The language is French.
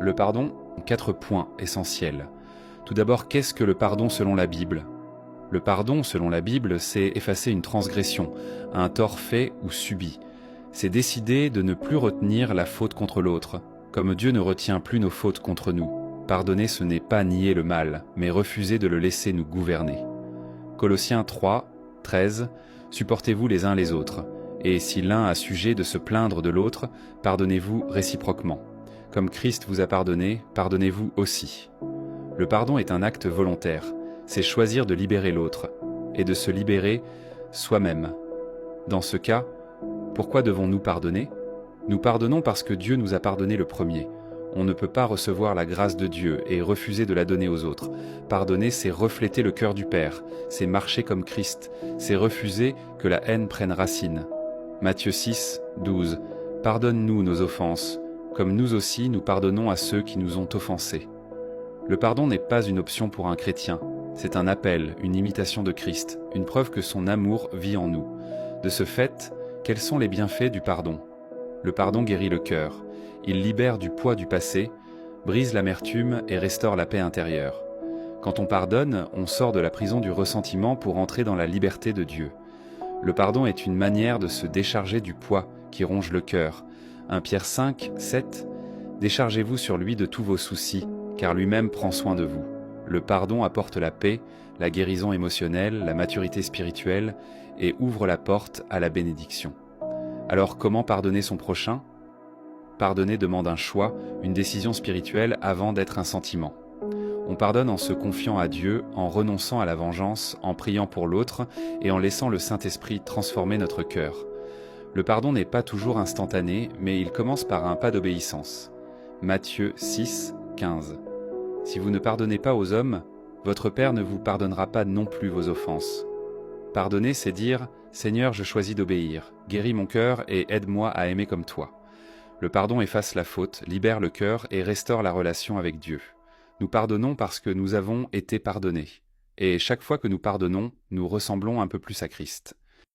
le pardon, 4 points essentiels. Tout d'abord, qu'est-ce que le pardon selon la Bible ? Le pardon, selon la Bible, c'est effacer une transgression, un tort fait ou subi. C'est décider de ne plus retenir la faute contre l'autre, comme Dieu ne retient plus nos fautes contre nous. Pardonner, ce n'est pas nier le mal, mais refuser de le laisser nous gouverner. Colossiens 3, 13, « Supportez-vous les uns les autres, et si l'un a sujet de se plaindre de l'autre, pardonnez-vous réciproquement. Comme Christ vous a pardonné, pardonnez-vous aussi. » Le pardon est un acte volontaire, c'est choisir de libérer l'autre, et de se libérer soi-même. Dans ce cas, pourquoi devons-nous pardonner ? Nous pardonnons parce que Dieu nous a pardonné le premier. On ne peut pas recevoir la grâce de Dieu et refuser de la donner aux autres. Pardonner, c'est refléter le cœur du Père, c'est marcher comme Christ, c'est refuser que la haine prenne racine. Matthieu 6, 12. « Pardonne-nous nos offenses, comme nous aussi nous pardonnons à ceux qui nous ont offensés. » Le pardon n'est pas une option pour un chrétien, c'est un appel, une imitation de Christ, une preuve que son amour vit en nous. De ce fait, quels sont les bienfaits du pardon ? Le pardon guérit le cœur, il libère du poids du passé, brise l'amertume et restaure la paix intérieure. Quand on pardonne, on sort de la prison du ressentiment pour entrer dans la liberté de Dieu. Le pardon est une manière de se décharger du poids qui ronge le cœur. 1 Pierre 5, 7 « Déchargez-vous sur lui de tous vos soucis, car lui-même prend soin de vous. » Le pardon apporte la paix, la guérison émotionnelle, la maturité spirituelle et ouvre la porte à la bénédiction. Alors comment pardonner son prochain ? Pardonner demande un choix, une décision spirituelle avant d'être un sentiment. On pardonne en se confiant à Dieu, en renonçant à la vengeance, en priant pour l'autre et en laissant le Saint-Esprit transformer notre cœur. Le pardon n'est pas toujours instantané, mais il commence par un pas d'obéissance. Matthieu 6, 15. Si vous ne pardonnez pas aux hommes, votre Père ne vous pardonnera pas non plus vos offenses. Pardonner, c'est dire « Seigneur, je choisis d'obéir, guéris mon cœur et aide-moi à aimer comme toi ». Le pardon efface la faute, libère le cœur et restaure la relation avec Dieu. Nous pardonnons parce que nous avons été pardonnés. Et chaque fois que nous pardonnons, nous ressemblons un peu plus à Christ.